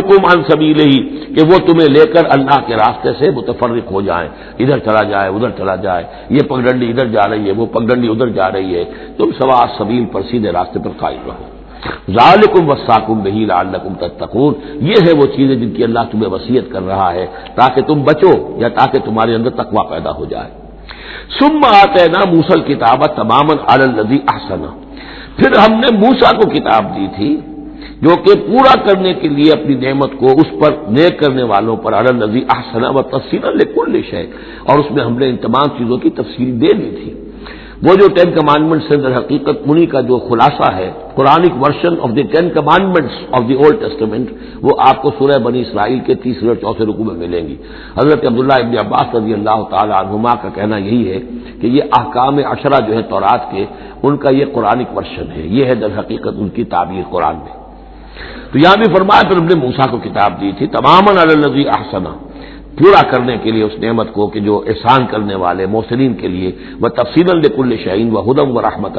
یصدکم عن سبیلہ، کہ وہ تمہیں لے کر اللہ کے راستے سے متفرق ہو جائیں، ادھر چلا جائے ادھر چلا جائے، یہ پگڈنڈی ادھر جا رہی ہے وہ پگڈنڈی ادھر جا رہی ہے، تم سواء السبیل پر سیدھے راستے پر قائم رہو۔ ذالکم وصاکم بہ لعلکم تتقون، یہ ہے وہ چیزیں جن کی اللہ تمہیں وصیت کر رہا ہے تاکہ تم بچو یا تاکہ تمہارے اندر تقوی پیدا ہو جائے۔ ثم آتینا موسیٰ الکتاب تماما علی الذی احسن، پھر ہم نے موسیٰ کو کتاب دی تھی جو کہ پورا کرنے کے لیے اپنی نعمت کو اس پر نیک کرنے والوں پر علی الذی احسن وتفصیلا لکل شیء، اور اس میں ہم نے ان تمام چیزوں کی تفصیل دے دی تھی۔ وہ جو 10 کمانڈمنٹس سے در حقیقت انہی کا جو خلاصہ ہے، Quranic version of the 10 commandments of the old testament, وہ آپ کو سورہ بنی اسرائیل کے 3 اور 4 رکوع میں ملیں گی۔ حضرت عبداللہ ابن عباس رضی اللہ تعالی عنہما کا کہنا یہی ہے کہ یہ احکام عشرہ جو ہے تورات کے، ان کا یہ قرآنک ورژن ہے، یہ ہے در حقیقت ان کی تعبیر قرآن میں۔ تو یہاں بھی فرمایا پھر ہم نے موسیٰ کو کتاب دی تھی تماما علی الذی احسن، پورا کرنے کے لیے اس نعمت کو کہ جو احسان کرنے والے محسنین کے لیے، وہ تفصیلا لکل شیء وہدی ورحمۃ،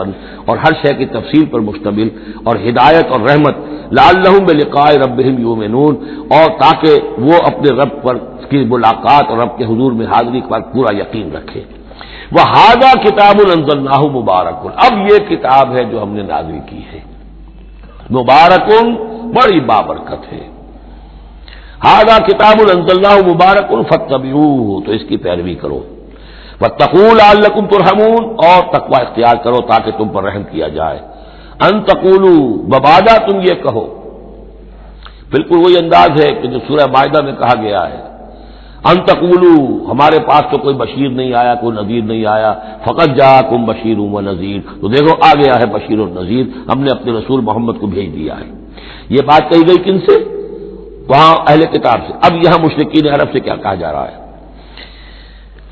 اور ہر شے کی تفصیل پر مشتمل اور ہدایت اور رحمت، لعلہم بلقاء ربہم یؤمنون، اور تاکہ وہ اپنے رب پر کی ملاقات اور رب کے حضور میں حاضری پر پورا یقین رکھے۔ وہذا کتاب انزلناہ مبارک، اب یہ کتاب ہے جو ہم نے نازل کی ہے، مبارک بڑی بابرکت ہے۔ ھذا کتاب انزلناہ مبارک فاتبعوہ، تو اس کی پیروی کرو، واتقوا لعلکم ترحمون، اور تقوی اختیار کرو تاکہ تم پر رحم کیا جائے۔ ان تقولوا، مبادا تم یہ کہو، بالکل وہی انداز ہے کہ جو سورہ مائدہ میں کہا گیا ہے، ان تقولوا، ہمارے پاس تو کوئی بشیر نہیں آیا، کوئی نذیر نہیں آیا، فقط جاءکم بشیر و نذیر، تو دیکھو آ گیا ہے بشیر اور نذیر، ہم نے اپنے رسول محمد کو بھیج دیا ہے۔ یہ بات کہی گئی کن سے؟ وہاں اہل کتاب سے۔ اب یہاں مشرکین عرب سے کیا کہا جا رہا ہے؟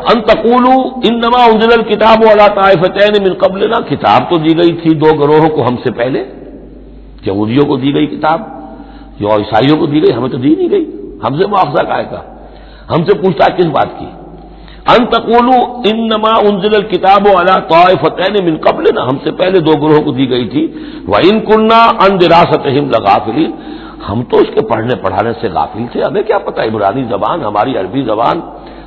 ان تقولوا انما انزل الکتاب علی طائفتین من قبلنا، کتاب تو دی گئی تھی 2 گروہوں کو ہم سے پہلے، یہودیوں کو دی گئی کتاب، جو عیسائیوں کو دی گئی، ہمیں تو دی نہیں گئی، ہم سے مواخذہ کا ہے، ہم سے پوچھتا ہے کس بات کی؟ ان تقولوا انما انزل الکتاب علی طائفتین من قبلنا، ہم سے پہلے 2 گروہوں کو دی گئی تھی، وان كنا عن دراستهم لغافلین، ہم تو اس کے پڑھنے پڑھانے سے غافل تھے، ہمیں کیا پتہ عبرانی زبان، ہماری عربی زبان،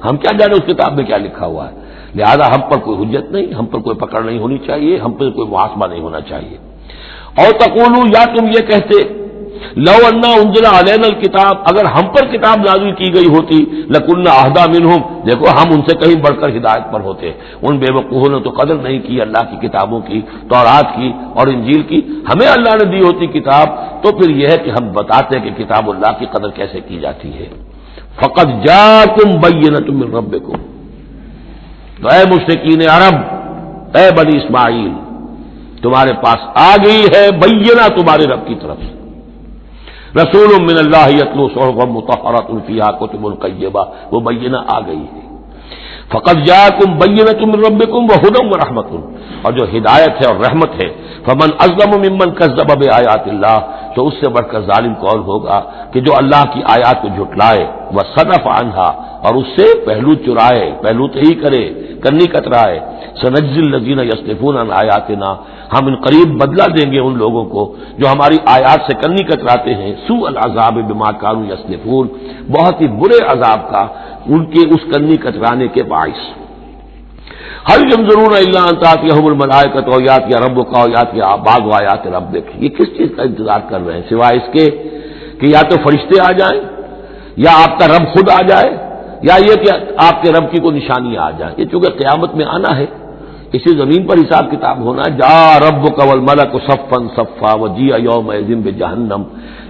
ہم کیا جانے اس کتاب میں کیا لکھا ہوا ہے، لہذا ہم پر کوئی حجت نہیں، ہم پر کوئی پکڑ نہیں ہونی چاہیے، ہم پر کوئی محاسبہ نہیں ہونا چاہیے۔ اور تقولوا، یا تم یہ کہتے، لو انا انزل علینا الکتاب، اگر ہم پر کتاب نازل کی گئی ہوتی، لکنا اہدی منہم، دیکھو ہم ان سے کہیں بڑھ کر ہدایت پر ہوتے، ان بے وقوفوں نے تو قدر نہیں کی اللہ کی کتابوں کی، تورات کی اور انجیل کی، ہمیں اللہ نے دی ہوتی کتاب تو پھر یہ ہے کہ ہم بتاتے کہ کتاب اللہ کی قدر کیسے کی جاتی ہے۔ فقد جاءکم بینۃ من ربکم، تو اے مشرکین عرب، اے بنی اسماعیل، تمہارے پاس آ گئی ہے بینہ تمہارے رب کی طرف سے، رسول من اللہ یتلو صحفا مطہرۃ فیہا کتب قیمہ، وہ بینہ آ گئی ہے۔ فقد جاءکم بینۃ من ربکم وہدی ورحمۃ، اور جو ہدایت ہے اور رحمت ہے، فمن اظلم ممن کذب بآیات اللہ، تو اس سے بڑھ کر ظالم کون ہوگا کہ جو اللہ کی آیات کو جھٹلائے، وصدف عنہا، اور اس سے پہلو چرائے، پہلو تہی کرے، کنی کترائے۔ سنجزی الذین یصدفون عن آیاتنا، ہم ان قریب بدلہ دیں گے ان لوگوں کو جو ہماری آیات سے کنی کتراتے ہیں، سوء العذاب بما کانوا یصدفون، بہت ہی برے عذاب کا ان کے اس کنی کترانے کے باعث۔ هل ينظرون الا ان تاتيهم الملائکۃ او یاتی ربک او یاتی بعض آیات ربک، یہ کس چیز کا انتظار کر رہے ہیں سوائے اس کے کہ یا تو فرشتے آ جائیں، یا آپ کا رب خود آ جائے، یا یہ کہ آپ کے رب کی کوئی نشانیاں آ جائیں۔ یہ چونکہ قیامت میں آنا ہے، اسی زمین پر حساب کتاب ہونا ہے، جا ربک والملک صفا صفا وجیء یومئذ بجہنم،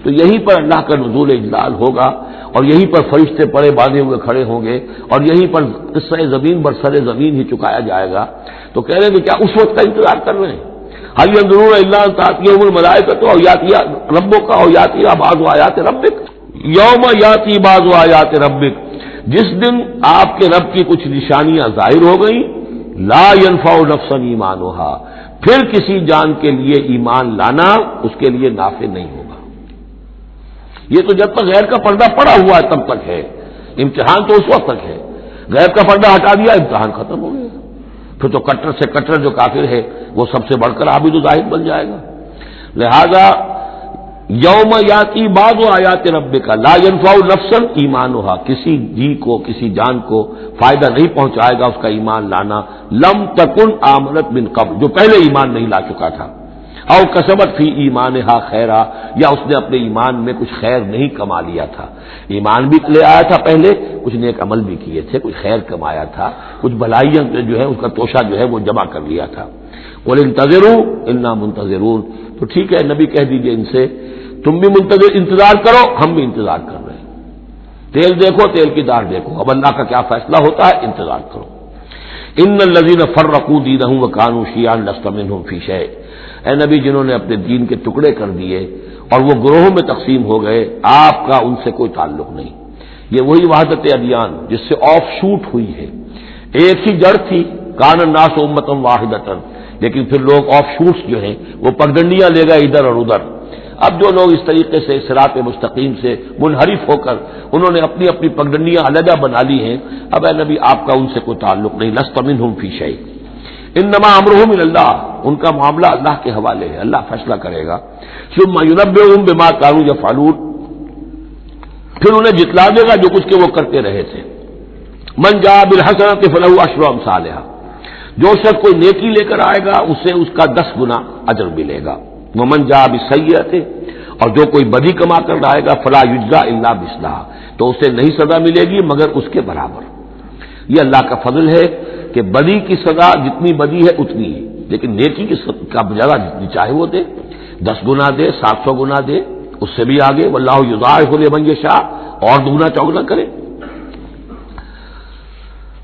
تو یہیں پر اللہ کا نزول اجلال ہوگا، اور یہیں پر فرشتے پڑے باندھے ہوئے کھڑے ہوں گے، اور یہیں پر قصہ زمین بر سر زمین ہی چکایا جائے گا۔ تو کہہ رہے ہیں کہ کیا اس وقت کا انتظار کر رہے ہیں؟ هل ينظرون الا ان تاتيهم الملائکۃ او یاتی ربک او یاتی بعض آیات ربک، یوم یاتی بعض آیات ربک، جس دن آپ کے رب کی کچھ نشانیاں ظاہر ہو گئیں، لا ينفع نفسا ایمانها، پھر کسی جان کے لیے ایمان لانا اس کے لیے نافع نہیں ہوگا۔ یہ تو جب تک غیر کا پردہ پڑا ہوا ہے تب تک ہے، امتحان تو اس وقت تک ہے، غیر کا پردہ ہٹا دیا امتحان ختم ہو گیا، پھر تو کٹر سے کٹر جو کافر ہے وہ سب سے بڑھ کر عابد و زاہد بن جائے گا۔ لہذا یوم یاتی بعض آیات ربک لا ینفع نفسا ایمانها، کسی جی کو کسی جان کو فائدہ نہیں پہنچائے گا اس کا ایمان لانا، لم تکن آمنت من قبل، جو پہلے ایمان نہیں لا چکا تھا، او کسبت فی ایمانها خیرا، یا اس نے اپنے ایمان میں کچھ خیر نہیں کما لیا تھا، ایمان بھی لے آیا تھا پہلے، کچھ نیک عمل بھی کیے تھے، کچھ خیر کمایا تھا، کچھ بھلائیاں جو ہے اس کا توشہ جو ہے وہ جمع کر لیا تھا۔ قل انتظروا انا منتظرون، تو ٹھیک ہے نبی کہہ دیجئے ان سے تم بھی انتظار کرو، ہم بھی انتظار کر رہے ہیں، تیل دیکھو تیل کی دار دیکھو، اب اللہ کا کیا فیصلہ ہوتا ہے انتظار کرو۔ ان الذین فرقوا دینهم وکانوا شیعا لست منهم فی شیء، اے نبی جنہوں نے اپنے دین کے ٹکڑے کر دیے اور وہ گروہوں میں تقسیم ہو گئے، آپ کا ان سے کوئی تعلق نہیں۔ یہ وہی وحدت ادیان جس سے آف شوٹ ہوئی ہے، ایک ہی جڑ تھی، کان الناس امۃ واحدۃ، لیکن پھر لوگ آف شوٹس جو ہیں وہ پگڈنڈیاں لے گئے ادھر اور ادھر۔ اب جو لوگ اس طریقے سے صراط مستقیم سے منحرف ہو کر انہوں نے اپنی اپنی پگڈنڈیاں علیحدہ بنا لی ہیں، اب اے نبی آپ کا ان سے کوئی تعلق نہیں، لست منہم فی شیء، انما امرہم الی اللہ، ان کا معاملہ اللہ کے حوالے ہے، اللہ فیصلہ کرے گا۔ ثم ینبئہم بما کانوا یفعلون، پھر انہیں جتلا دے گا جو کچھ کہ وہ کرتے رہے تھے۔ من جاء بالحسنۃ فلہ عشر امثالھا، جو شخص کوئی نیکی لے کر آئے گا اسے اس کا 10 گنا اجر ملے گا۔ ومن جاء بالسیئۃ، اور جو کوئی بدی کما کر آئے گا فلا یجزا الا مثلھا، تو اسے نہیں سزا ملے گی مگر اس کے برابر۔ یہ اللہ کا فضل ہے کہ بدی کی سزا جتنی بدی ہے اتنی ہے، لیکن نیکی کی کا زیادہ جتنی چاہے وہ دے، 10 گنا دے، 700 گنا دے، اس سے بھی آگے، واللہ یضاعف لمن یشاء، اور دگنا چوگنا کرے۔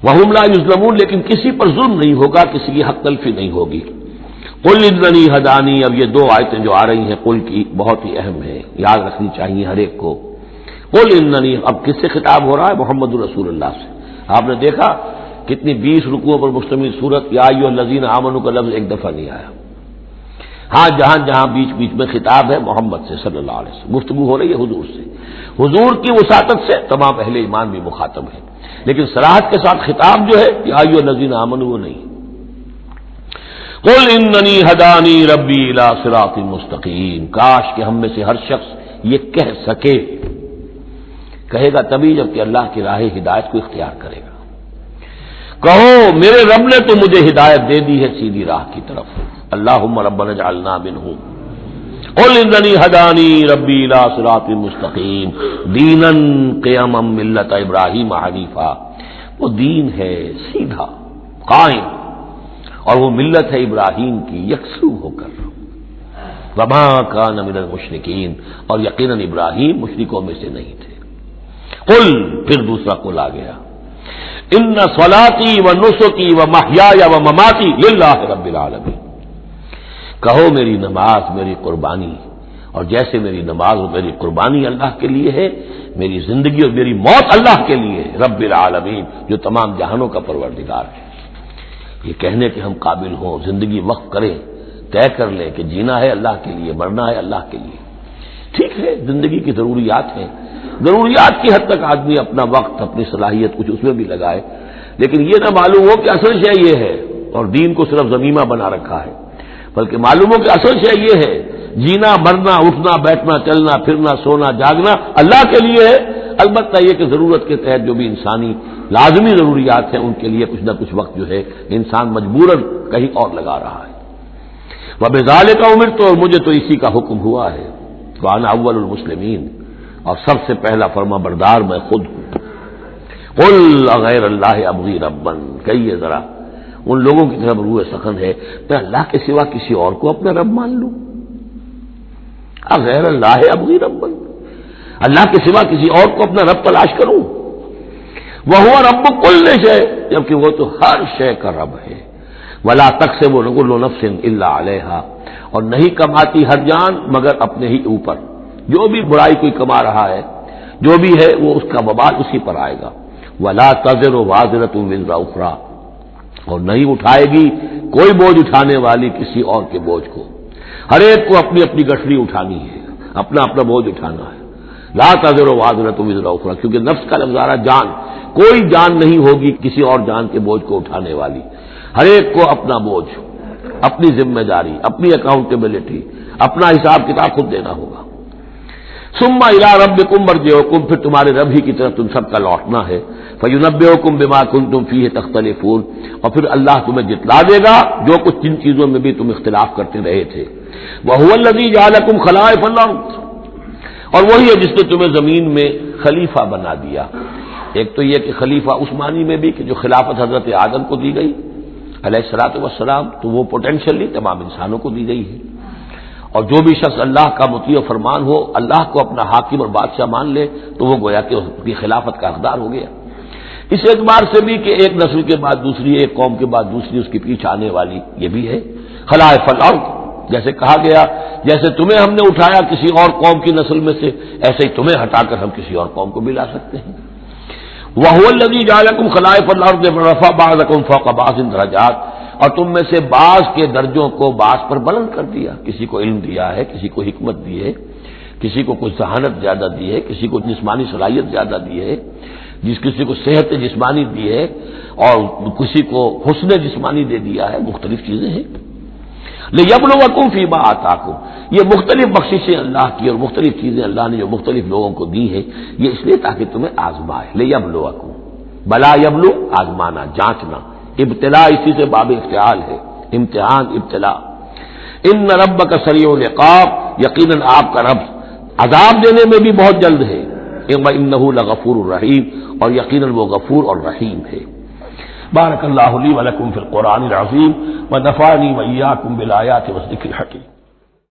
وہم لا یظلمون، لیکن کسی پر ظلم نہیں ہوگا، کسی کی حق تلفی نہیں ہوگی۔ قل اننی ہدانی، اب یہ 2 آیتیں جو آ رہی ہیں قل کی بہت ہی اہم ہیں، یاد رکھنی چاہیے ہر ایک کو۔ قل اننی، اب کس سے خطاب ہو رہا ہے؟ محمد رسول اللہ سے۔ آپ نے دیکھا کتنی 20 رکوعوں پر مشتمل سورت یا ایھا الذین آمنوا کا لفظ ایک دفعہ نہیں آیا۔ ہاں جہاں جہاں بیچ بیچ میں خطاب ہے محمد سے صلی اللہ علیہ وسلم، گفتگو ہو رہی ہے حضور سے، حضور کی وساطت سے تمام اہل ایمان بھی مخاطب ہیں، لیکن صراحت کے ساتھ خطاب جو ہے یا ایھا الذین آمنوا وہ نہیں۔ قل اننی ہدانی ربی الی صراط مستقیم، کاش کہ ہم میں سے ہر شخص یہ کہہ سکے، کہے گا تبھی جب کہ اللہ کی راہ ہدایت کو اختیار کرے گا۔ کہو میرے رب نے تو مجھے ہدایت دے دی ہے سیدھی راہ کی طرف، اللہم ربنا اجعلنا منہم۔ قل اننی ہدانی ربی الی صراط مستقیم دینا قیما ملت ابراہیم حنیفا، وہ دین ہے سیدھا قائم، اور وہ ملت ہے ابراہیم کی یکسو ہو کر، وما کان من المشرکین، اور یقیناً ابراہیم مشرکوں میں سے نہیں تھے۔ قل، پھر دوسرا قل آ گیا، ان صلاتی و نسکی و محیای و مماتی للہ رب العالمین، کہو میری نماز میری قربانی، اور جیسے میری نماز اور میری قربانی اللہ کے لیے ہے، میری زندگی اور میری موت اللہ کے لیے ہے، رب العالمین جو تمام جہانوں کا پروردگار ہے۔ یہ کہنے کے ہم قابل ہوں، زندگی وقف کریں، طے کر لیں کہ جینا ہے اللہ کے لیے، مرنا ہے اللہ کے لیے۔ ٹھیک ہے زندگی کی ضروریات ہیں، ضروریات کی حد تک آدمی اپنا وقت اپنی صلاحیت کچھ اس میں بھی لگائے، لیکن یہ نہ معلوم ہو کہ اصل شے یہ ہے اور دین کو صرف ضمیمہ بنا رکھا ہے، بلکہ معلوم ہو کہ اصل شے یہ ہے، جینا مرنا اٹھنا بیٹھنا چلنا پھرنا سونا جاگنا اللہ کے لیے ہے۔ البتہ یہ کہ ضرورت کے تحت جو بھی انسانی لازمی ضروریات ہیں ان کے لیے کچھ نہ کچھ وقت جو ہے انسان مجبوراً کہیں اور لگا رہا ہے۔ وَبِذَالِكَ أُمِرْتُ، اور مجھے تو اسی کا حکم ہوا ہے، وَأَنَا أَوَّلُ الْمُسْلِمِينَ، اور سب سے پہلا فرما بردار میں خود ہوں۔ قُلْ أَغَيْرَ اللَّهِ أَبْغِي رَبًّا، کہیے ذرا ان لوگوں کی طرف روح سخن ہے، میں اللہ کے سوا کسی اور کو اپنا رب مان لوں؟ أَغَيْرَ اللَّهِ أَبْغِي رَبًّا، اللہ کے سوا کسی اور کو اپنا رب تلاش کروں؟ وَهُوَ رَبُّ كُلِّ شَيْءٍ، جبکہ وہ تو ہر شے کا رب ہے۔ وَلَا تَكْسِبُ كُلُّ نَفْسٍ إِلَّا عَلَيْهَا، اور نہیں کماتی ہر جان مگر اپنے ہی اوپر، جو بھی برائی کوئی کما رہا ہے جو بھی ہے وہ اس کا وبال اسی پر آئے گا۔ وَلَا تَزِرُ وَازِرَةٌ وِزْرَ أُخْرَىٰ، اور نہیں اٹھائے گی کوئی بوجھ اٹھانے والی کسی اور کے بوجھ کو، ہر ایک کو اپنی اپنی گٹھڑی اٹھانی ہے، اپنا اپنا بوجھ اٹھانا ہے۔ لا تزر وازرۃ وزر اخرى، کیونکہ نفس کا لفظ آ رہا جان، کوئی جان نہیں ہوگی کسی اور جان کے بوجھ کو اٹھانے والی، ہر ایک کو اپنا بوجھ، اپنی ذمہ داری، اپنی اکاؤنٹیبلٹی، اپنا حساب کتاب خود دینا ہوگا۔ ثم الی ربکم مرجعکم، پھر تمہارے رب ہی کی طرف تم سب کا لوٹنا ہے، فینبئکم بما کنتم فیہ تختلفون، اور پھر اللہ تمہیں جتلا دے گا جو کچھ جن چیزوں میں بھی تم اختلاف کرتے رہے تھے۔ وہو الذی جعلکم خلائف الارض، اور وہی ہے جس نے تمہیں زمین میں خلیفہ بنا دیا۔ ایک تو یہ کہ خلیفہ اس معنی میں بھی کہ جو خلافت حضرت آدم کو دی گئی علیہ الصلوۃ والسلام، تو وہ پوٹینشلی تمام انسانوں کو دی گئی ہے، اور جو بھی شخص اللہ کا مطیع و فرمان ہو، اللہ کو اپنا حاکم اور بادشاہ مان لے، تو وہ گویا کہ اس کی خلافت کا حقدار ہو گیا۔ اس اعتبار سے بھی کہ ایک نسل کے بعد دوسری، ایک قوم کے بعد دوسری اس کے پیچھے آنے والی، یہ بھی ہے خلائف الارض۔ جیسے کہا گیا جیسے تمہیں ہم نے اٹھایا کسی اور قوم کی نسل میں سے، ایسے ہی تمہیں ہٹا کر ہم کسی اور قوم کو بھی لا سکتے ہیں۔ وَهُوَ الَّذِي جَعَلَكُمْ خَلَائِفَ الْأَرْضِ وَرَفَعَ بَعْضَكُمْ فَوْقَ بَعْضٍ دَرَجَاتٍ، اور تم میں سے بعض کے درجوں کو بعض پر بلند کر دیا، کسی کو علم دیا ہے، کسی کو حکمت دی ہے، کسی کو کچھ ذہانت زیادہ دی ہے، کسی کو جسمانی صلاحیت زیادہ دی ہے، کسی کو صحت جسمانی دی ہے، اور کسی کو حسن جسمانی دے دیا ہے، مختلف چیزیں ہیں۔ لِيَبْلُوَكُمْ فِيمَا آتَاكُمْ، یہ مختلف بخششیں اللہ کی اور مختلف چیزیں اللہ نے جو مختلف لوگوں کو دی ہیں، یہ اس لیے تاکہ تمہیں آزمائے۔ لِيَبْلُوَكُمْ، بلا یبلو آزمانا، جانچنا، ابتلا اسی سے باب افتعال ہے، امتحان، ابتلا۔ ان ربک سریع العقاب، یقیناً آپ کا رب عذاب دینے میں بھی بہت جلد ہے، انہ لغفور الرحیم، اور یقیناً وہ غفور اور رحیم ہے۔ بارک اللہ لی ولکم فی القرآن العظیم ونفعنی وإیاکم بالآیات والذکر الحکیم۔